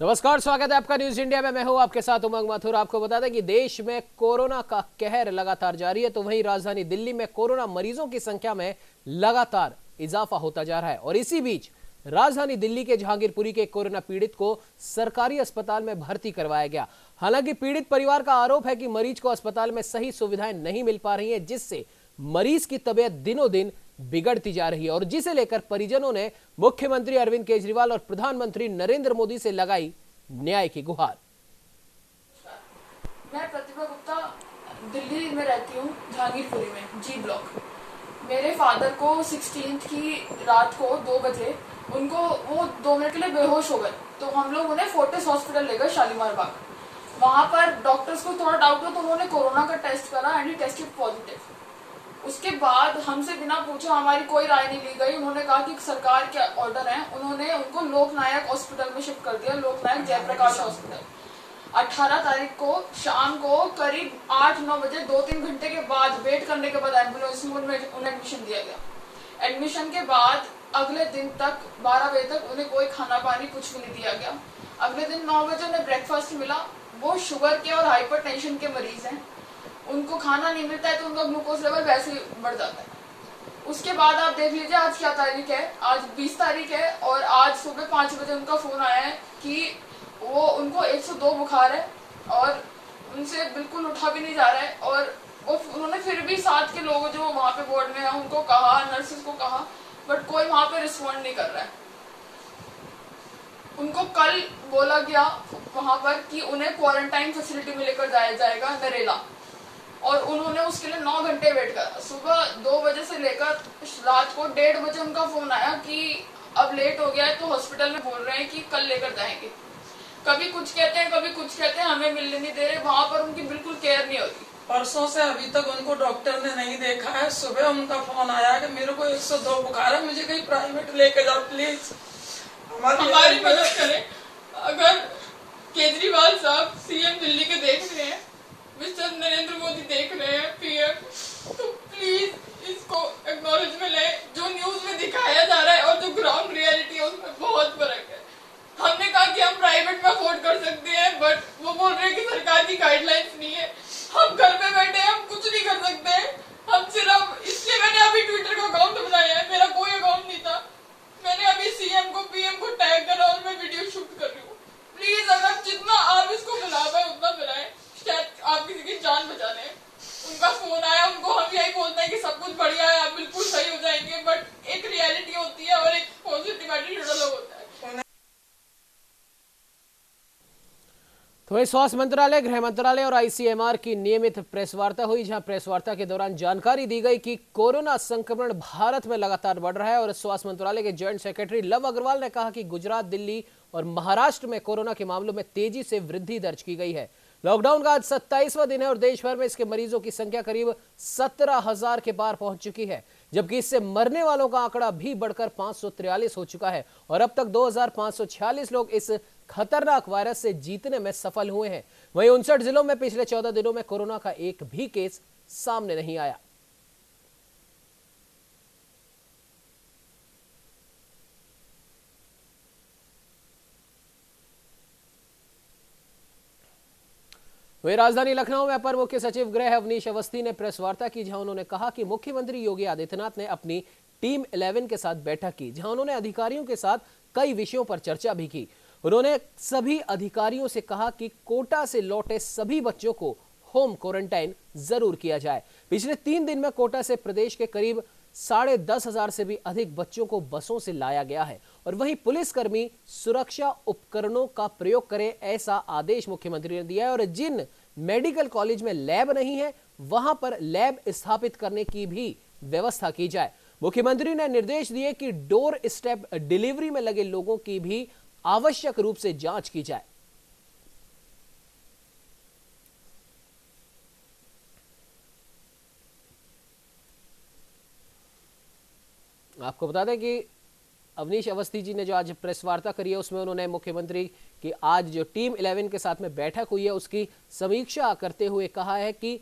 नमस्कार, स्वागत है आपका न्यूज इंडिया में। मैं हूं आपके साथ उमंग माथुर। आपको बता दें कि देश में कोरोना का कहर लगातार जारी है, तो वहीं राजधानी दिल्ली में कोरोना मरीजों की संख्या में लगातार इजाफा होता जा रहा है। और इसी बीच राजधानी दिल्ली के जहांगीरपुरी के कोरोना पीड़ित को सरकारी अस्पताल में भर्ती करवाया गया। हालांकि पीड़ित परिवार का आरोप है कि मरीज को अस्पताल में सही सुविधाएं नहीं मिल पा रही है, जिससे मरीज की तबीयत दिनों दिन बिगड़ती जा रही है, और जिसे लेकर परिजनों ने मुख्यमंत्री अरविंद केजरीवाल और प्रधानमंत्री नरेंद्र मोदी से लगाई न्याय की गुहार। मैं प्रतिभा गुप्ता दिल्ली में रहती हूँ, जहांगीरपुरी में जी ब्लॉक। मेरे फादर को 16 की रात को 2 बजे उनको वो 2 मिनट के लिए बेहोश हो गए, तो हम लोग उन्हें फोर्टिस हॉस्पिटल ले गए शालीमार बाग। वहां पर डॉक्टर्स को थोड़ा डाउट हुआ तो उन्होंने कोरोना का टेस्ट करा एंड ही टेस्टेड पॉजिटिव। उसके बाद हमसे बिना पूछे हमारी कोई राय नहीं ली गई। उन्होंने कहा कि सरकार के ऑर्डर है, उन्होंने उनको लोकनायक हॉस्पिटल में शिफ्ट कर दिया, लोकनायक जयप्रकाश हॉस्पिटल। 18 तारीख को शाम को करीब 8-9 बजे 2-3 घंटे के बाद वेट करने के बाद एम्बुलेंस में उन्हें एडमिशन दिया गया। एडमिशन के बाद अगले दिन तक 12 बजे तक उन्हें कोई खाना पानी कुछ भी नहीं दिया गया। अगले दिन 9 बजे उन्हें ब्रेकफास्ट मिला। वो शुगर के और हाइपरटेंशन के मरीज हैं, उनको खाना नहीं मिलता है तो उनका ग्लूकोज लेवल वैसे ही बढ़ जाता है। उसके बाद आप देख लीजिए आज क्या तारीख है, आज 20 तारीख है, और आज सुबह 5 बजे उनका फोन आया है कि वो उनको 102 बुखार है और उनसे बिल्कुल उठा भी नहीं जा रहा है। और उन्होंने फिर भी साथ के लोग जो वहाँ पे वार्ड में है उनको कहा, नर्सेस को कहा, बट कोई वहाँ पे रिस्पॉन्ड नहीं कर रहा है। उनको कल बोला गया वहाँ पर कि उन्हें क्वारंटाइन फैसिलिटी में लेकर जाया जाएगा नरेला, और उन्होंने उसके लिए 9 घंटे वेट करा। सुबह 2 बजे से लेकर रात को 1:30 बजे उनका फोन आया कि अब लेट हो गया है, तो हॉस्पिटल में बोल रहे हैं कि कल लेकर जाएंगे। कभी कुछ कहते हैं, कभी कुछ कहते हैं, हमें मिलने नहीं दे रहे। वहां पर उनकी बिल्कुल केयर नहीं होती। परसों से अभी तक उनको डॉक्टर ने नहीं देखा है। सुबह उनका फोन आया कि मेरे को 102 बुखार है, मुझे कहीं प्राइवेट लेके जाओ प्लीज, हमारी मदद करें। अगर केजरीवाल साहब सीएम दिल्ली के देख रहे हैं, मिस्टर नरेंद्र मोदी देख रहे हैं पीएम, तो प्लीज इसको एक्नॉलेज में लें। जो न्यूज में दिखाया जा रहा है और जो ग्राउंड रियलिटी है उसमें बहुत फर्क है। हमने कहा कि हम प्राइवेट में अफोर्ड कर सकते हैं, बट वो बोल रहे हैं कि सरकार की गाइडलाइंस नहीं है। हम घर पे बैठे हैं, हम कुछ नहीं कर सकते हैं। हम सिर्फ इसलिए मैंने अभी ट्विटर का अकाउंट बनाया है, मेरा कोई अकाउंट नहीं था। मैंने अभी सीएम को पीएम को टैग करा और मैं वीडियो शूट कर रही हूँ। प्लीज अगर जितना आप इसको फैला पाए उतना फैलाएं, शायद आप किसी की जान बचा लें। उनका फोन आया, उनको हम यही बोलते हैं कि सब कुछ बढ़िया है, आप बिल्कुल सही हो जाएंगे, बट एक रियलिटी होती है और एक पॉजिटिव एटीट्यूड अलग होता है। तो वही स्वास्थ्य मंत्रालय, गृह मंत्रालय और आईसीएमआर की नियमित प्रेस वार्ता हुई, जहां प्रेस वार्ता के दौरान जानकारी दी गई कि कोरोना संक्रमण भारत में लगातार बढ़ रहा है। और स्वास्थ्य मंत्रालय के जॉइंट सेक्रेटरी लव अग्रवाल ने कहा कि गुजरात, दिल्ली और महाराष्ट्र में कोरोना के मामलों में तेजी से वृद्धि दर्ज की गई है। लॉकडाउन का आज 27वां दिन है और देश भर में इसके मरीजों की संख्या करीब 17,000 के पार पहुंच चुकी है, जबकि इससे मरने वालों का आंकड़ा भी बढ़कर 543 हो चुका है। और अब तक 2,546 लोग इस खतरनाक वायरस से जीतने में सफल हुए हैं। वहीं 59 जिलों में पिछले 14 दिनों में कोरोना का एक भी केस सामने नहीं आया। वहीं राजधानी लखनऊ में अपर मुख्य सचिव गृह अवनीश अवस्थी ने प्रेस वार्ता की, जहां उन्होंने कहा कि मुख्यमंत्री योगी आदित्यनाथ ने अपनी टीम 11 के साथ बैठक की, जहां उन्होंने अधिकारियों के साथ कई विषयों पर चर्चा भी की। उन्होंने सभी अधिकारियों से कहा कि कोटा से लौटे सभी बच्चों को होम क्वारंटाइन जरूर किया जाए। पिछले 3 दिन में कोटा से प्रदेश के करीब 10,500 से भी अधिक बच्चों को बसों से लाया गया है। और वहीं पुलिसकर्मी सुरक्षा उपकरणों का प्रयोग करें, ऐसा आदेश मुख्यमंत्री ने दिया है। और जिन मेडिकल कॉलेज में लैब नहीं है वहां पर लैब स्थापित करने की भी व्यवस्था की जाए। मुख्यमंत्री ने निर्देश दिए कि डोर स्टेप डिलीवरी में लगे लोगों की भी आवश्यक रूप से जांच की जाए। आपको बता दें कि अवनीश अवस्थी जी ने जो आज प्रेस वार्ता करी है उसमें उन्होंने मुख्यमंत्री की आज जो टीम 11 के साथ में बैठक हुई है उसकी समीक्षा करते हुए कहा है कि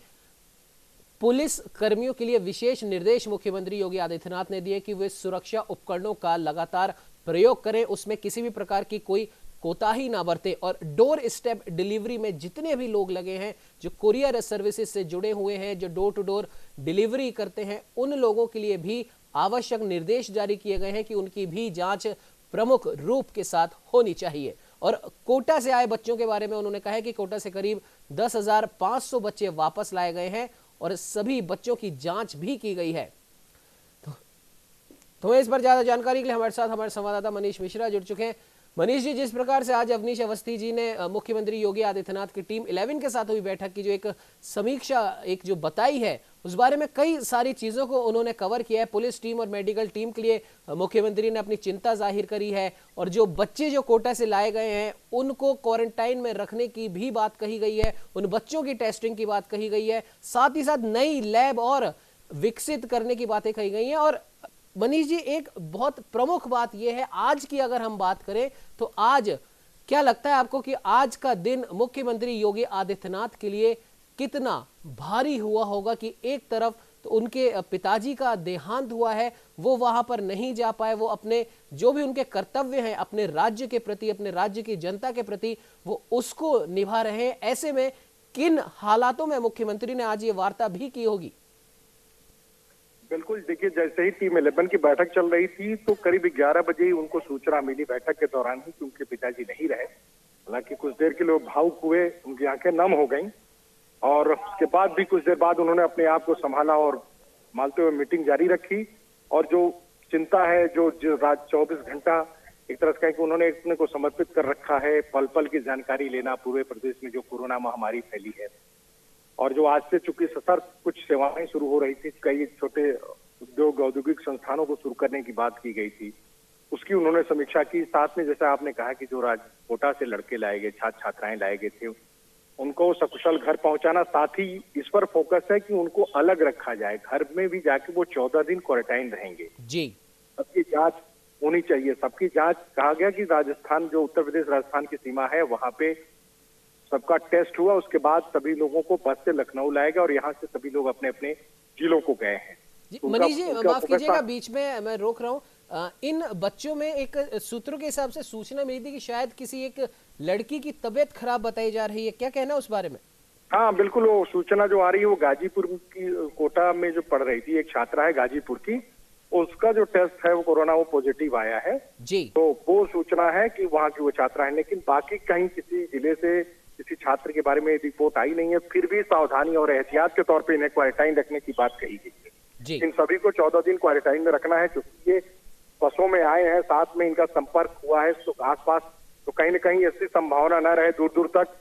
पुलिस कर्मियों के लिए विशेष निर्देश मुख्यमंत्री योगी आदित्यनाथ ने दिए कि वे सुरक्षा उपकरणों का लगातार प्रयोग करें, उसमें किसी भी प्रकार की कोई कोताही ना बरते और डोर स्टेप डिलीवरी में जितने भी लोग लगे हैं, जो कुरियर सर्विसेज से जुड़े हुए हैं, जो डोर टू डोर डिलीवरी करते हैं, उन लोगों के लिए भी आवश्यक निर्देश जारी किए गए हैं कि उनकी भी जांच प्रमुख रूप के साथ होनी चाहिए। और कोटा से आए बच्चों के बारे में उन्होंने कहा है कि कोटा से करीब 10,500 बच्चे वापस लाए गए हैं और सभी बच्चों की जांच भी की गई है। तो इस पर ज्यादा जानकारी के लिए हमारे साथ हमारे संवाददाता मनीष मिश्रा जुड़ चुके हैं। मनीष जी, जिस प्रकार से आज अवनीश अवस्थी जी ने मुख्यमंत्री योगी आदित्यनाथ की टीम 11 के साथ हुई बैठक की जो एक समीक्षा एक जो बताई है, उस बारे में कई सारी चीजों को उन्होंने कवर किया है। पुलिस टीम और मेडिकल टीम के लिए मुख्यमंत्री ने अपनी चिंता जाहिर करी है और जो बच्चे जो कोटा से लाए गए हैं उनको क्वारंटाइन में रखने की भी बात कही गई है, उन बच्चों की टेस्टिंग की बात कही गई है, साथ ही साथ नई लैब और विकसित करने की बातें कही गई हैं। और मनीष जी, एक बहुत प्रमुख बात यह है, आज की अगर हम बात करें तो आज क्या लगता है आपको कि आज का दिन मुख्यमंत्री योगी आदित्यनाथ के लिए कितना भारी हुआ होगा कि एक तरफ तो उनके पिताजी का देहांत हुआ है, वो वहां पर नहीं जा पाए, वो अपने जो भी उनके कर्तव्य हैं अपने राज्य के प्रति, अपने राज्य की जनता के प्रति, वो उसको निभा रहे हैं। ऐसे में किन हालातों में मुख्यमंत्री ने आज ये वार्ता भी की होगी? बिल्कुल, देखिए, जैसे ही टीम 11 की बैठक चल रही थी तो करीब 11 बजे ही उनको सूचना मिली बैठक के दौरान ही कि उनके पिताजी नहीं रहे। हालांकि कुछ देर के लिए भावुक हुए, उनकी आंखें नम हो गईं और उसके बाद भी कुछ देर बाद उन्होंने अपने आप को संभाला और संभालते हुए मीटिंग जारी रखी। और जो चिंता है, जो रात 24 घंटा एक तरह से कहें कि उन्होंने अपने को समर्पित कर रखा है, पल पल की जानकारी लेना, पूरे प्रदेश में जो कोरोना महामारी फैली है और जो आज से चूंकि सशर्त कुछ सेवाएं शुरू हो रही थी, कई छोटे उद्योग औद्योगिक संस्थानों को शुरू करने की बात की गई थी, उसकी उन्होंने समीक्षा की। साथ में जैसा आपने कहा कि जो कोटा से लड़के लाए गए, छात्र छात्राएं लाए गए थे, उनको सकुशल घर पहुंचाना, साथ ही इस पर फोकस है कि उनको अलग रखा जाए, घर में भी जाके वो 14 दिन क्वारंटाइन रहेंगे जी। सबकी जांच होनी चाहिए, सबकी जांच। कहा गया कि राजस्थान, जो उत्तर प्रदेश राजस्थान की सीमा है, वहां पे सबका टेस्ट हुआ, उसके बाद सभी लोगों को बस से लखनऊ लाया गया और यहाँ से सभी लोग अपने अपने जिलों को गए हैं। मनीष जी, माफ कीजिएगा, बीच में मैं रोक रहा हूँ। इन बच्चों में एक सूत्रों के हिसाब से सूचना मिली थी कि शायद किसी एक लड़की की तबीयत खराब बताई जा रही है, क्या कहना उस बारे में? हाँ बिल्कुल, वो सूचना जो आ रही है वो गाजीपुर की, कोटा में जो पढ़ रही थी एक छात्रा है गाजीपुर की, उसका जो टेस्ट है वो कोरोना वो पॉजिटिव आया है जी। तो वो सूचना है कि वहाँ की वो छात्रा है, लेकिन बाकी कहीं किसी जिले से किसी छात्र के बारे में रिपोर्ट आई नहीं है। फिर भी सावधानी और एहतियात के तौर पे इन्हें क्वारंटाइन रखने की बात कही गई है जी। इन सभी को 14 दिन क्वारंटाइन में रखना है, क्योंकि ये बसों में आए हैं, साथ में इनका संपर्क हुआ है तो आसपास, तो कहीं न कहीं ऐसी संभावना न रहे दूर दूर तक,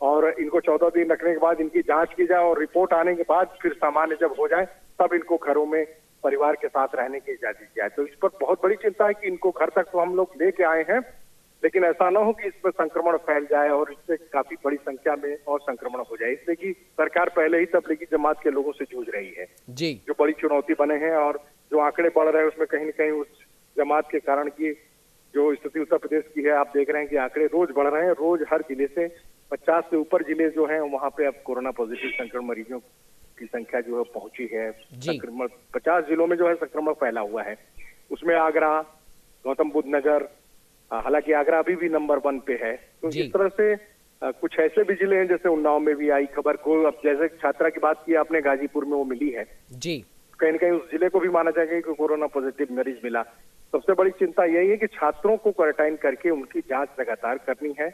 और इनको 14 दिन रखने के बाद इनकी जांच की जाए और रिपोर्ट आने के बाद फिर सामान्य जब हो जाए तब इनको घरों में परिवार के साथ रहने की इजाजत दी जाए। तो इस पर बहुत बड़ी चिंता है कि इनको घर तक तो हम लोग लेके आए हैं, लेकिन ऐसा ना हो कि इसमें संक्रमण फैल जाए और इससे काफी बड़ी संख्या में और संक्रमण हो जाए। इसलिए कि सरकार पहले ही तबलीगी जमात के लोगों से जूझ रही है जी, जो बड़ी चुनौती बने हैं, और जो आंकड़े बढ़ रहे हैं उसमें कहीं न कहीं उस जमात के कारण की जो स्थिति उत्तर प्रदेश की है, आप देख रहे हैं कि आंकड़े रोज बढ़ रहे हैं। रोज हर जिले से 50 से ऊपर जिले जो हैं वहां पे अब कोरोना पॉजिटिव संक्रमण मरीजों की संख्या जो है पहुंची है। संक्रमण 50 जिलों में जो है संक्रमण फैला हुआ है, उसमें आगरा, गौतम बुद्ध नगर, हालांकि आगरा अभी भी नंबर 1 पे है। तो इस तरह से कुछ ऐसे भी जिले हैं, जैसे उन्नाव में भी आई खबर को, अब जैसे छात्रा की बात की आपने, गाजीपुर में वो मिली है जी, कहीं न कहीं उस जिले को भी माना जाएगा कि कोरोना पॉजिटिव मरीज मिला। सबसे बड़ी चिंता यही है कि छात्रों को क्वारंटाइन करके उनकी जांच लगातार करनी है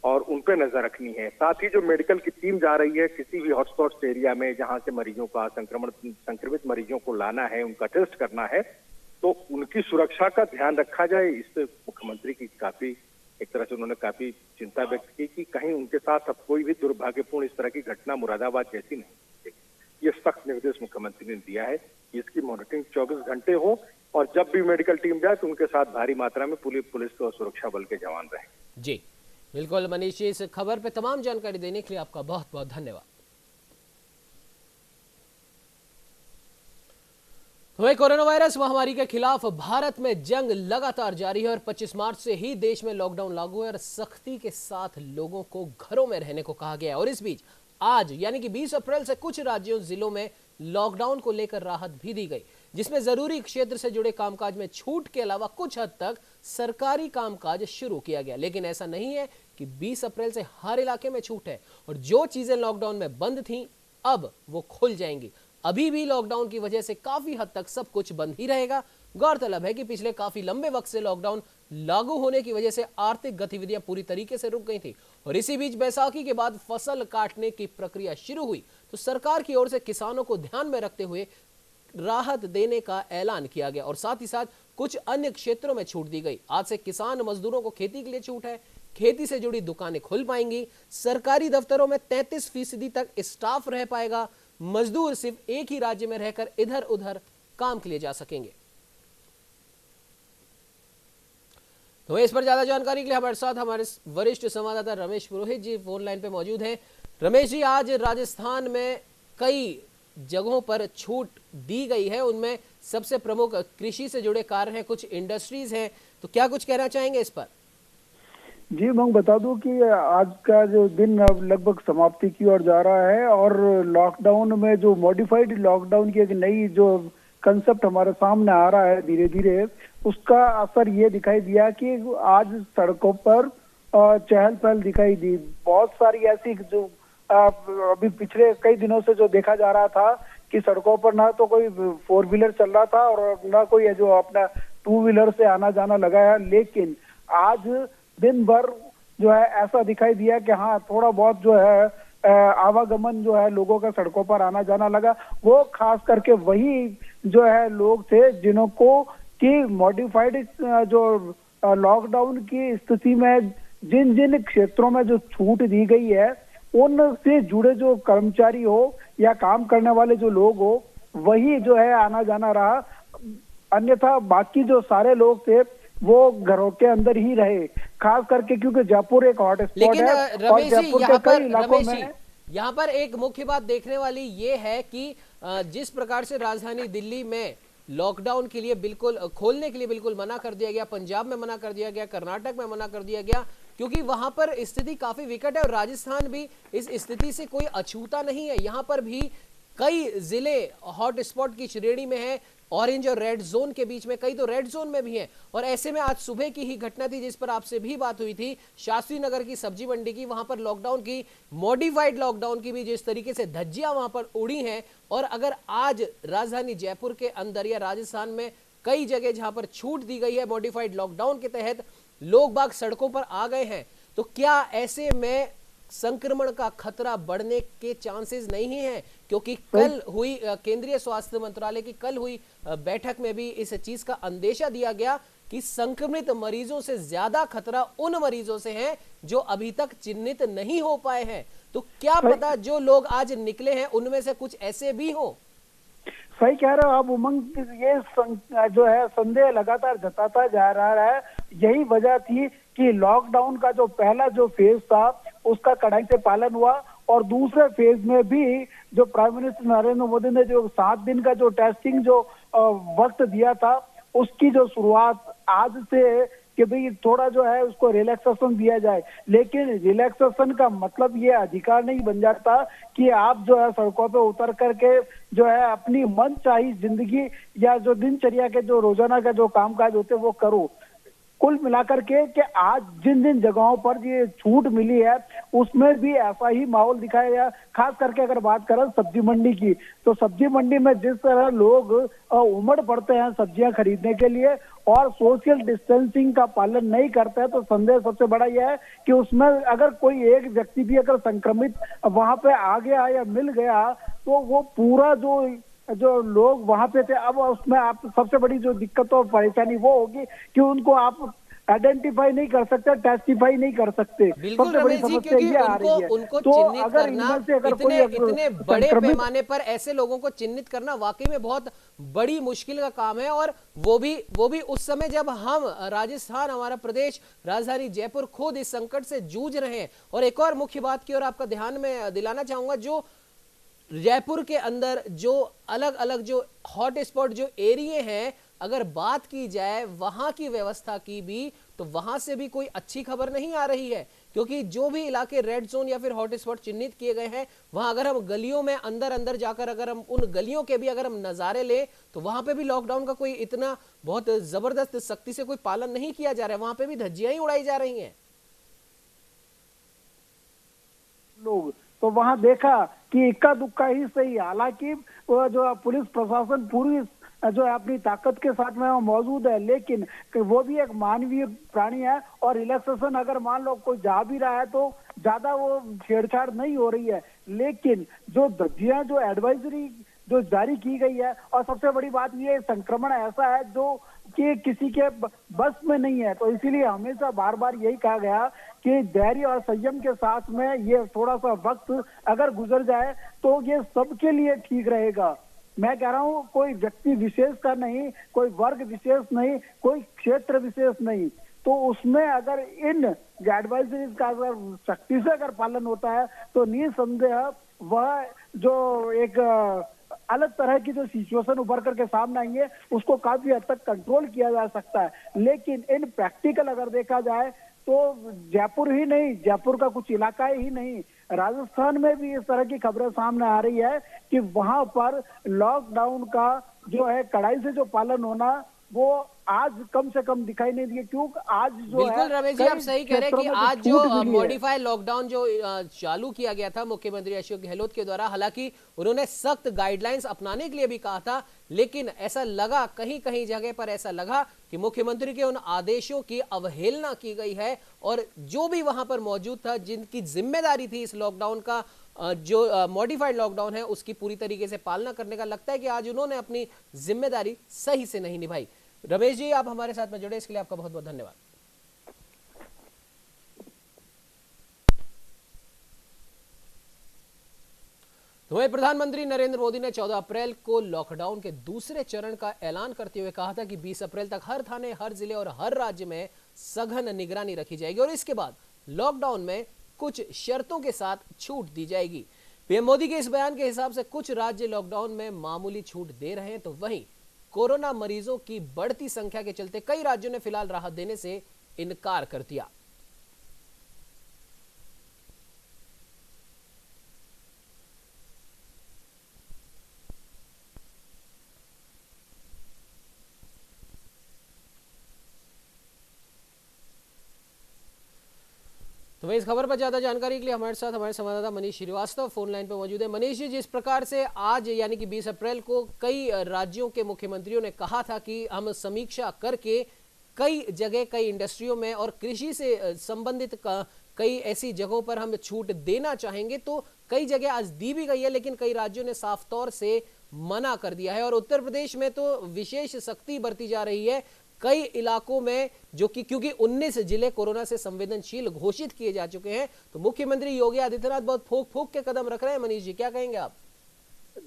और उन पे नजर रखनी है। साथ ही जो मेडिकल की टीम जा रही है किसी भी हॉटस्पॉट एरिया में जहां से मरीजों का संक्रमित मरीजों को लाना है, उनका टेस्ट करना है, तो उनकी सुरक्षा का ध्यान रखा जाए। इससे मुख्यमंत्री की काफी एक तरह से उन्होंने काफी चिंता व्यक्त की कि कहीं उनके साथ अब कोई भी दुर्भाग्यपूर्ण इस तरह की घटना मुरादाबाद जैसी नहीं। ये सख्त निर्देश मुख्यमंत्री ने दिया है, इसकी मॉनिटरिंग 24 घंटे हो और जब भी मेडिकल टीम जाए तो उनके साथ भारी मात्रा में पुलिस और सुरक्षा बल के जवान रहे जी। बिल्कुल मनीष जी, इस खबर पे तमाम जानकारी देने के लिए आपका बहुत बहुत धन्यवाद। वहीं कोरोना वायरस महामारी के खिलाफ भारत में जंग लगातार जारी है और 25 मार्च से ही देश में लॉकडाउन लागू है और सख्ती के साथ लोगों को घरों में रहने को कहा गया है। और इस बीच आज यानी कि 20 अप्रैल से कुछ राज्यों जिलों में लॉकडाउन को लेकर राहत भी दी गई। जिसमें जरूरी क्षेत्र से जुड़े कामकाज में छूट के अलावा कुछ हद तक सरकारी कामकाज शुरू किया गया। लेकिन ऐसा नहीं है कि 20 अप्रैल से हर इलाके में छूट है और जो चीजें लॉकडाउन में बंद थीं अब वो खुल जाएंगी। अभी भी लॉकडाउन की वजह से काफी हद तक सब कुछ बंद ही रहेगा। गौरतलब है कि पिछले काफी लंबे वक्त से लॉकडाउन लागू होने की वजह से आर्थिक गतिविधियां पूरी तरीके से रुक गई थी और इसी बीच बैसाखी के बाद फसल काटने की प्रक्रिया शुरू हुई तो सरकार की ओर से किसानों को ध्यान में रखते हुए राहत देने का ऐलान किया गया और साथ ही साथ कुछ अन्य क्षेत्रों में छूट दी गई। आज से किसान मजदूरों को खेती के लिए छूट है, खेती से जुड़ी दुकानें खुल पाएंगी, सरकारी दफ्तरों में 33% तक स्टाफ रह पाएगा, मजदूर सिर्फ एक ही राज्य में रहकर इधर उधर काम के लिए जा सकेंगे। तो इस पर ज्यादा जानकारी के लिए हमारे साथ हमारे वरिष्ठ संवाददाता रमेश पुरोहित जी फोन लाइन पे मौजूद हैं। रमेश जी, आज राजस्थान में कई जगहों पर छूट दी गई है, उनमें सबसे प्रमुख कृषि से जुड़े कार्य हैं, कुछ इंडस्ट्रीज हैं, तो क्या कुछ कहना चाहेंगे इस पर? जी, मैं बता दूं कि आज का जो दिन अब लगभग समाप्ति की ओर जा रहा है और लॉकडाउन में जो मॉडिफाइड लॉकडाउन की एक नई जो कंसेप्ट हमारे सामने आ रहा है धीरे धीरे, उसका असर ये दिखाई दिया कि आज सड़कों पर चहल पहल दिखाई दी। बहुत सारी ऐसी जो अभी पिछले कई दिनों से जो देखा जा रहा था कि सड़कों पर ना तो कोई 4 व्हीलर चल रहा था और ना कोई जो अपना 2 व्हीलर से आना जाना लगा है, लेकिन आज दिन भर जो है ऐसा दिखाई दिया कि हाँ थोड़ा बहुत जो है आवागमन जो है लोगों का सड़कों पर आना जाना लगा। वो खास करके वही जो है लोग थे जिन्हों को कि मॉडिफाइड जो लॉकडाउन की स्थिति में जिन जिन क्षेत्रों में जो छूट दी गई है उनसे जुड़े जो कर्मचारी हो या काम करने वाले जो लोग हो वही जो है आना जाना रहा, अन्यथा बाकी जो सारे लोग थे वो घरों के अंदर ही रहे, खास करके क्योंकि जयपुर एक हॉट स्पॉट है। और जयपुर के कई इलाकों में यहाँ पर एक मुख्य बात देखने वाली ये है कि जिस प्रकार से राजधानी दिल्ली में लॉकडाउन के लिए बिल्कुल खोलने के लिए बिल्कुल मना कर दिया गया, पंजाब में मना कर दिया गया, कर्नाटक में मना कर दिया गया, क्योंकि वहां पर स्थिति काफी विकट है और राजस्थान भी इस स्थिति से कोई अछूता नहीं है। यहाँ पर भी कई जिले हॉट स्पॉट की श्रेणी में है, ऑरेंज और रेड जोन के बीच में, कई तो रेड जोन में भी हैं। और ऐसे में आज सुबह की ही घटना थी जिस पर आपसे भी बात हुई थी, शास्त्री नगर की सब्जी मंडी की, वहां पर लॉकडाउन की, मॉडिफाइड लॉकडाउन की भी जिस तरीके से धज्जियां वहां पर उड़ी हैं। और अगर आज राजधानी जयपुर के अंदर या राजस्थान में कई जगह जहां पर छूट दी गई है मॉडिफाइड लॉकडाउन के तहत, लोग बाग सड़कों पर आ गए हैं, तो क्या ऐसे में संक्रमण का खतरा बढ़ने के चांसेस नहीं है? क्योंकि कल हुई केंद्रीय स्वास्थ्य मंत्रालय की कल हुई बैठक में भी इस चीज का अंदेशा दिया गया कि संक्रमित मरीजों से ज्यादा खतरा उन मरीजों से है जो अभी तक चिन्हित नहीं हो पाए हैं। तो क्या पता जो लोग आज निकले हैं उनमें से कुछ ऐसे भी हो। सही कह रहे हो आप उमंग, ये जो है संदेह लगातार जताता जा रहा है। यही वजह थी कि लॉकडाउन का जो पहला जो फेज था उसका कड़ाई से पालन हुआ और दूसरे फेज में भी जो प्राइम मिनिस्टर नरेंद्र मोदी ने जो 7 दिन का जो टेस्टिंग जो वक्त दिया था उसकी जो शुरुआत आज से कि भाई थोड़ा जो है उसको रिलैक्सेशन दिया जाए, लेकिन रिलैक्सेशन का मतलब ये अधिकार नहीं बन जाता कि आप जो है सड़कों पे उतर करके जो है अपनी मनचाही जिंदगी या जो दिनचर्या के जो रोजाना का जो कामकाज होते वो करो। कुल मिलाकर के कि आज जिन जिन जगहों पर ये छूट मिली है उसमें भी ऐसा ही माहौल दिखाया गया। खास करके अगर बात करें सब्जी मंडी की, तो सब्जी मंडी में जिस तरह लोग उमड़ पड़ते हैं सब्जियां खरीदने के लिए और सोशल डिस्टेंसिंग का पालन नहीं करते हैं, तो संदेह सबसे बड़ा यह है कि उसमें अगर कोई एक व्यक्ति भी अगर संक्रमित वहां पे आ गया या मिल गया तो वो पूरा जो लोग वहां पे थे, अब उसमें आप सबसे बड़ी जो दिक्कत और परेशानी वो होगी कि उनको आप आइडेंटिफाई नहीं कर सकते, टेस्टिफाई नहीं कर सकते। बिल्कुल रमेश जी, क्योंकि उनको तो चिन्हित अगर करना इतने बड़े पैमाने पर ऐसे लोगों को चिन्हित करना वाकई में बहुत बड़ी मुश्किल का काम है। और वो भी उस समय जब हम राजस्थान, हमारा प्रदेश, राजधानी जयपुर खुद इस संकट से जूझ रहे हैं। और एक और मुख्य बात की ओर आपका ध्यान में दिलाना चाहूंगा, जो जयपुर के अंदर जो अलग अलग जो हॉट स्पॉट जो एरिया हैं, अगर बात की जाए वहां की व्यवस्था की भी, तो वहां से भी कोई अच्छी खबर नहीं आ रही है। क्योंकि जो भी इलाके रेड जोन या फिर हॉटस्पॉट चिन्हित किए गए हैं, वहां अगर हम गलियों में अंदर अंदर जाकर अगर हम उन गलियों के भी अगर हम नजारे ले तो वहां पे भी लॉकडाउन का कोई इतना बहुत जबरदस्त सख्ती से कोई पालन नहीं किया जा रहा है, वहां पे भी धज्जियां ही उड़ाई जा रही हैं लोग। तो वहां देखा कि इक्का दुक्का ही सही, हालांकि वो जो पुलिस प्रशासन पूरी जो है अपनी ताकत के साथ में वो मौजूद है, लेकिन वो भी एक मानवीय प्राणी है और रिलैक्सेशन अगर मान लो कोई जा भी रहा है तो ज्यादा वो छेड़छाड़ नहीं हो रही है। लेकिन जो धज्जियां जो एडवाइजरी जो जारी की गई है, और सबसे बड़ी बात ये संक्रमण ऐसा है जो कि किसी के बस में नहीं है, तो इसीलिए हमेशा बार बार यही कहा गया कि धैर्य और संयम के साथ में ये थोड़ा सा वक्त अगर गुजर जाए तो ये सबके लिए ठीक रहेगा। मैं कह रहा हूँ कोई व्यक्ति विशेष का नहीं, कोई वर्ग विशेष नहीं, कोई क्षेत्र विशेष नहीं, तो उसमें अगर इन एडवाइजरीज का अगर सख्ती से अगर पालन होता है तो निसंदेह वह जो एक अलग तरह की जो सिचुएशन उभर करके सामने आई है उसको काफी हद तक कंट्रोल किया जा सकता है। लेकिन इन प्रैक्टिकल अगर देखा जाए तो जयपुर ही नहीं, जयपुर का कुछ इलाका ही नहीं, राजस्थान में भी इस तरह की खबरें सामने आ रही है कि वहां पर लॉकडाउन का जो है कड़ाई से जो पालन होना वो आज कम से कम दिखाई नहीं दिए, क्योंकि आज जो बिल्कुल रमेश जी, आप सही कह रहे हैं कि आज जो मॉडिफाइड लॉकडाउन जो चालू किया गया था मुख्यमंत्री अशोक गहलोत के द्वारा, हालांकि उन्होंने सख्त गाइडलाइंस अपनाने के लिए भी कहा था, लेकिन ऐसा लगा कहीं कहीं जगह पर ऐसा लगा कि मुख्यमंत्री के उन आदेशों की अवहेलना की गई है और जो भी वहां पर मौजूद था, जिनकी जिम्मेदारी थी इस लॉकडाउन का जो मॉडिफाइड लॉकडाउन है उसकी पूरी तरीके से पालना करने का, लगता है कि आज उन्होंने अपनी जिम्मेदारी सही से नहीं निभाई। रमेश जी, आप हमारे साथ में जुड़े इसके लिए आपका बहुत बहुत धन्यवाद। तो वहीं प्रधानमंत्री नरेंद्र मोदी ने 14 अप्रैल को लॉकडाउन के दूसरे चरण का ऐलान करते हुए कहा था कि 20 अप्रैल तक हर थाने, हर जिले और हर राज्य में सघन निगरानी रखी जाएगी और इसके बाद लॉकडाउन में कुछ शर्तों के साथ छूट दी जाएगी। पीएम मोदी के इस बयान के हिसाब से कुछ राज्य लॉकडाउन में मामूली छूट दे रहे हैं, तो वहीं कोरोना मरीजों की बढ़ती संख्या के चलते कई राज्यों ने फिलहाल राहत देने से इनकार कर दिया। तो वही इस खबर पर ज्यादा जानकारी के लिए हमारे साथ हमारे संवाददाता मनीष श्रीवास्तव फोन लाइन पर मौजूद है। मनीष जी, जिस प्रकार से आज यानी कि 20 अप्रैल को कई राज्यों के मुख्यमंत्रियों ने कहा था कि हम समीक्षा करके कई जगह, कई इंडस्ट्रियों में और कृषि से संबंधित कई ऐसी जगहों पर हम छूट देना चाहेंगे, तो कई जगह आज दी भी गई है, लेकिन कई राज्यों ने साफ तौर से मना कर दिया है और उत्तर प्रदेश में तो विशेष सख्ती बरती जा रही है कई इलाकों में, जो कि क्योंकि 19 जिले कोरोना से संवेदनशील घोषित किए जा चुके हैं, तो मुख्यमंत्री योगी आदित्यनाथ बहुत फूंक के कदम रख रहे हैं। मनीष जी, क्या कहेंगे आप?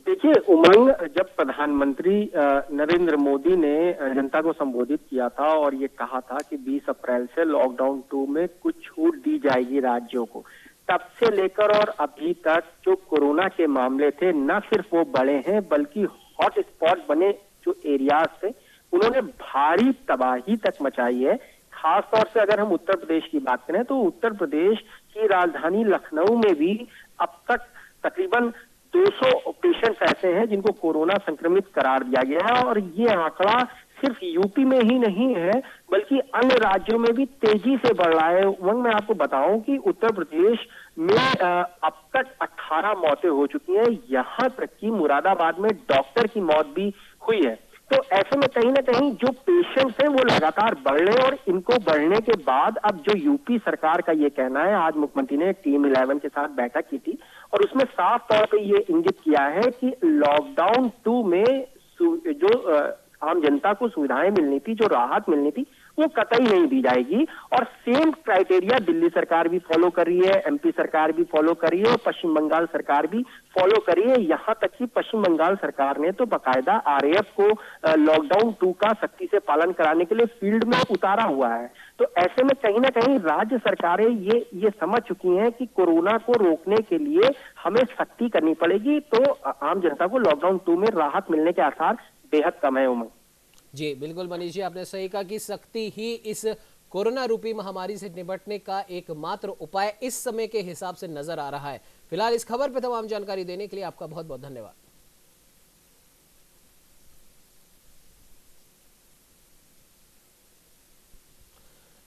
देखिए उमंग, जब प्रधानमंत्री नरेंद्र मोदी ने जनता को संबोधित किया था और ये कहा था कि 20 अप्रैल से लॉकडाउन 2 में कुछ छूट दी जाएगी राज्यों को, तब से लेकर और अभी तक जो कोरोना के मामले थे न सिर्फ वो बढ़े हैं बल्कि हॉट स्पॉट बने जो एरियाज थे उन्होंने भारी तबाही तक मचाई है। खास तौर से अगर हम उत्तर प्रदेश की बात करें तो उत्तर प्रदेश की राजधानी लखनऊ में भी अब तक तकरीबन 200 पेशेंट्स ऐसे हैं जिनको कोरोना संक्रमित करार दिया गया है और ये आंकड़ा सिर्फ यूपी में ही नहीं है बल्कि अन्य राज्यों में भी तेजी से बढ़ रहा है। वहीं मैं आपको बताऊं कि उत्तर प्रदेश में अब तक 18 मौतें हो चुकी हैं, यहाँ तक कि मुरादाबाद में डॉक्टर की मौत भी हुई है। तो ऐसे में कहीं ना कहीं जो पेशेंट्स हैं वो लगातार बढ़ रहे हैं और इनको बढ़ने के बाद अब जो यूपी सरकार का ये कहना है, आज मुख्यमंत्री ने टीम 11 के साथ बैठक की थी और उसमें साफ तौर पे ये इंगित किया है कि लॉकडाउन 2 में जो आम जनता को सुविधाएं मिलनी थी, जो राहत मिलनी थी, वो कतई नहीं दी जाएगी और सेम क्राइटेरिया दिल्ली सरकार भी फॉलो कर रही है, एमपी सरकार भी फॉलो कर रही है और पश्चिम बंगाल सरकार भी फॉलो कर रही है। यहाँ तक कि पश्चिम बंगाल सरकार ने तो बाकायदा आरएएफ को लॉकडाउन 2 का सख्ती से पालन कराने के लिए फील्ड में उतारा हुआ है। तो ऐसे में कहीं ना कहीं राज्य सरकारें ये समझ चुकी हैं कि कोरोना को रोकने के लिए हमें सख्ती करनी पड़ेगी, तो आम जनता को लॉकडाउन 2 में राहत मिलने के आसार बेहद कम है। उमंग जी बिल्कुल मनीष जी, आपने सही कहा कि सख्ती ही इस कोरोना रूपी महामारी से निपटने का एकमात्र उपाय इस समय के हिसाब से नजर आ रहा है। फिलहाल इस खबर पर तमाम जानकारी देने के लिए आपका बहुत बहुत धन्यवाद।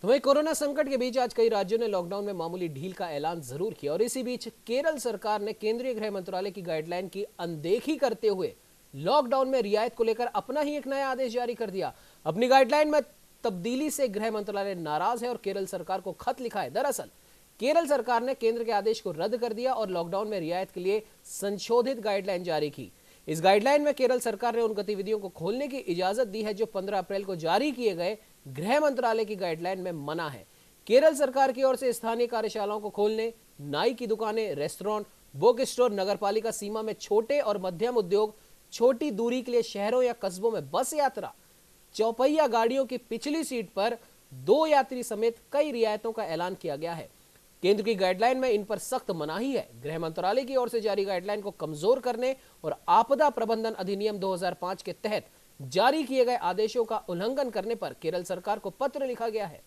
तो वहीं कोरोना संकट के बीच आज कई राज्यों ने लॉकडाउन में मामूली ढील का ऐलान जरूर किया और इसी बीच केरल सरकार ने केंद्रीय गृह मंत्रालय की गाइडलाइन की अनदेखी करते हुए लॉकडाउन में रियायत को लेकर अपना ही एक नया आदेश जारी कर दिया। अपनी गाइडलाइन में तब्दीली से गृह मंत्रालय नाराज है और केरल सरकार को खत लिखा है। दरअसल केरल सरकार ने केंद्र के आदेश को रद्द कर दिया और लॉकडाउन में रियायत के लिए संशोधित गाइडलाइन जारी की। इस गाइडलाइन में केरल सरकार ने उन गतिविधियों को खोलने की इजाजत दी है जो 15 अप्रैल को जारी किए गए गृह मंत्रालय की गाइडलाइन में मना है। केरल सरकार की ओर से स्थानीय कार्यशालाओं को खोलने, नाई की दुकानें, रेस्टोरेंट, बुक स्टोर, नगरपालिका सीमा में छोटे और मध्यम उद्योग, छोटी दूरी के लिए शहरों या कस्बों में बस यात्रा, चौपहिया गाड़ियों की पिछली सीट पर 2 यात्री समेत कई रियायतों का ऐलान किया गया है। केंद्र की गाइडलाइन में इन पर सख्त मनाही है। गृह मंत्रालय की ओर से जारी गाइडलाइन को कमजोर करने और आपदा प्रबंधन अधिनियम 2005 के तहत जारी किए गए आदेशों का उल्लंघन करने पर केरल सरकार को पत्र लिखा गया है।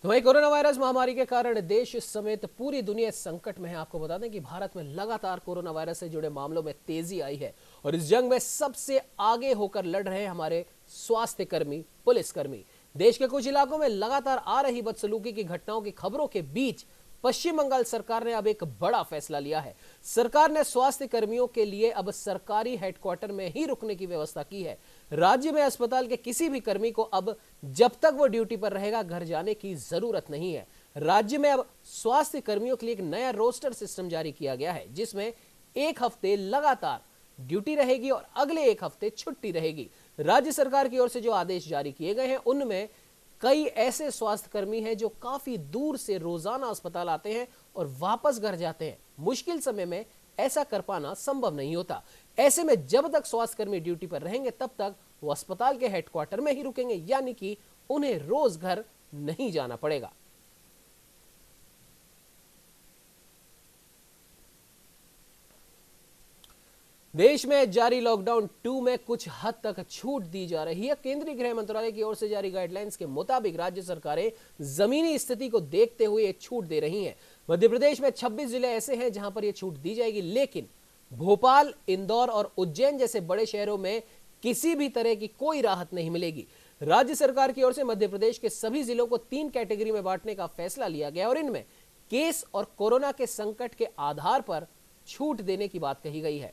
तो वहीं कोरोना वायरस महामारी के कारण देश समेत पूरी दुनिया संकट में है। आपको बता दें कि भारत में लगातार कोरोना वायरस से जुड़े मामलों में तेजी आई है और इस जंग में सबसे आगे होकर लड़ रहे हैं हमारे स्वास्थ्य कर्मी, पुलिसकर्मी। देश के कुछ इलाकों में लगातार आ रही बदसलूकी की घटनाओं की खबरों के बीच पश्चिम बंगाल सरकार ने अब एक बड़ा फैसला लिया है। सरकार ने स्वास्थ्य कर्मियों के लिए अब सरकारी हेडक्वार्टर में ही रुकने की व्यवस्था की है। राज्य में अस्पताल के किसी भी कर्मी को अब जब तक वो ड्यूटी पर रहेगा घर जाने की जरूरत नहीं है। राज्य में अब स्वास्थ्य कर्मियों के लिए एक नया रोस्टर सिस्टम जारी किया गया है जिसमें 1 हफ्ते लगातार ड्यूटी रहेगी और अगले 1 हफ्ते छुट्टी रहेगी। राज्य सरकार की ओर से जो आदेश जारी किए गए हैं उनमें कई ऐसे स्वास्थ्य कर्मी हैं जो काफी दूर से रोजाना अस्पताल आते हैं और वापस घर जाते हैं। मुश्किल समय में ऐसा कर पाना संभव नहीं होता। ऐसे में जब तक स्वास्थ्य कर्मी ड्यूटी पर रहेंगे तब तक वो अस्पताल के हेडक्वार्टर में ही रुकेंगे, यानी कि उन्हें रोज घर नहीं जाना पड़ेगा। देश में जारी लॉकडाउन 2 में कुछ हद तक छूट दी जा रही है। केंद्रीय गृह मंत्रालय की ओर से जारी गाइडलाइंस के मुताबिक राज्य सरकारें जमीनी स्थिति को देखते हुए ये छूट दे रही हैं। मध्य प्रदेश में 26 जिले ऐसे हैं जहां पर यह छूट दी जाएगी, लेकिन भोपाल, इंदौर और उज्जैन जैसे बड़े शहरों में किसी भी तरह की कोई राहत नहीं मिलेगी। राज्य सरकार की ओर से मध्य प्रदेश के सभी जिलों को 3 कैटेगरी में बांटने का फैसला लिया गया और इनमें केस और कोरोना के संकट के आधार पर छूट देने की बात कही गई है।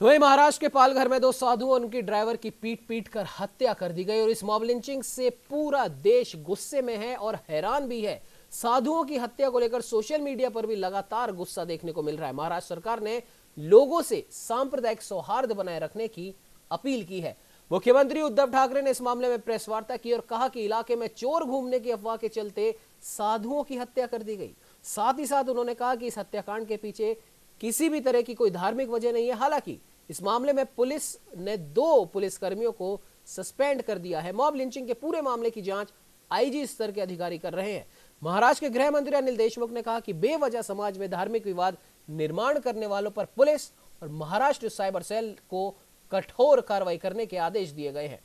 तो वहीं महाराष्ट्र के पालघर में 2 साधुओं और उनकी ड्राइवर की पीट कर हत्या कर दी गई और इस मॉब लिंचिंग से पूरा देश गुस्से में है और हैरान भी है। साधुओं की हत्या को लेकर सोशल मीडिया पर भी लगातार गुस्सा देखने को मिल रहा है। महाराष्ट्र सरकार ने लोगों से सांप्रदायिक सौहार्द बनाए रखने की अपील की है। मुख्यमंत्री उद्धव ठाकरे ने इस मामले में प्रेस वार्ता की और कहा कि इलाके में चोर घूमने की अफवाह के चलते साधुओं की हत्या कर दी गई। साथ ही साथ उन्होंने कहा कि इस हत्याकांड के पीछे किसी भी तरह की कोई धार्मिक वजह नहीं है। हालांकि इस मामले में पुलिस ने 2 पुलिसकर्मियों को सस्पेंड कर दिया है। मॉब लिंचिंग के पूरे मामले की जांच आईजी स्तर के अधिकारी कर रहे हैं। महाराष्ट्र के गृह मंत्री अनिल देशमुख ने कहा कि बेवजह समाज में धार्मिक विवाद निर्माण करने वालों पर पुलिस और महाराष्ट्र साइबर सेल को कठोर कार्रवाई करने के आदेश दिए गए हैं।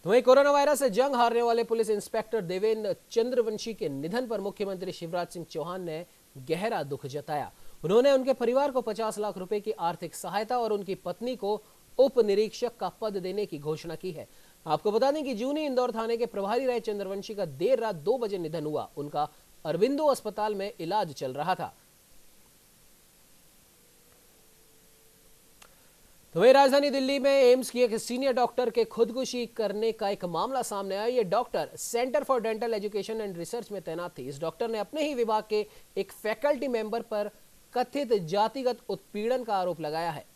तो वहीं कोरोना वायरस से जंग हारने वाले पुलिस इंस्पेक्टर देवेंद्र चंद्रवंशी के निधन पर मुख्यमंत्री शिवराज सिंह चौहान ने गहरा दुख जताया। उन्होंने उनके परिवार को 50 लाख रुपए की आर्थिक सहायता और उनकी पत्नी को उप निरीक्षक का पद देने की घोषणा की है। आपको बता दें कि जूनी इंदौर थाने के प्रभारी रहे चंद्रवंशी का देर रात 2 बजे निधन हुआ। उनका अरविंदो अस्पताल में इलाज चल रहा था। तो वही राजधानी दिल्ली में एम्स की एक सीनियर डॉक्टर के खुदकुशी करने का एक मामला सामने आया। ये doctor centre for dental education and research में तैनात थी। इस डॉक्टर ने अपने ही विभाग के एक फैकल्टी मेंबर पर कथित जातिगत उत्पीड़न का आरोप लगाया है।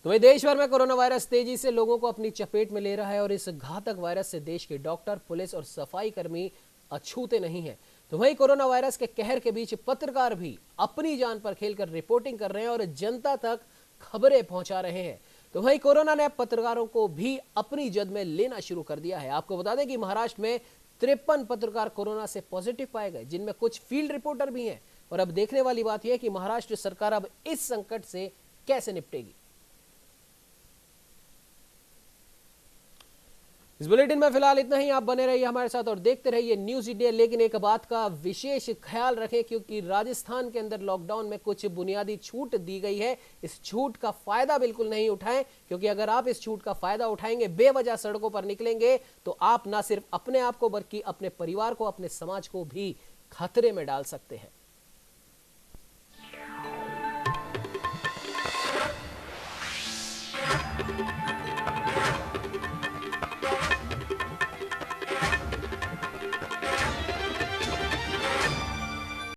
तो वही देश भर में कोरोना वायरस तेजी से लोगों को अपनी चपेट में ले रहा है और इस घातक वायरस से देश के डॉक्टर, पुलिस और सफाई कर्मी अछूते नहीं हैं। तो वही कोरोना वायरस के कहर के बीच पत्रकार भी अपनी जान पर खेलकर रिपोर्टिंग कर रहे हैं और जनता तक खबरें पहुंचा रहे हैं। तो वहीं कोरोना ने पत्रकारों को भी अपनी जद में लेना शुरू कर दिया है। आपको बता दें कि महाराष्ट्र में 53 पत्रकार कोरोना से पॉजिटिव पाए गए, जिनमें कुछ फील्ड रिपोर्टर भी हैं। और अब देखने वाली बात यह है कि महाराष्ट्र सरकार अब इस संकट से कैसे निपटेगी। इस बुलेटिन में फिलहाल इतना ही। आप बने रहिए हमारे साथ और देखते रहिए न्यूज इंडिया। लेकिन एक बात का विशेष ख्याल रखें, क्योंकि राजस्थान के अंदर लॉकडाउन में कुछ बुनियादी छूट दी गई है। इस छूट का फायदा बिल्कुल नहीं उठाएं, क्योंकि अगर आप इस छूट का फायदा उठाएंगे, बेवजह सड़कों पर निकलेंगे, तो आप ना सिर्फ अपने आप को बल्कि अपने परिवार को, अपने समाज को भी खतरे में डाल सकते हैं।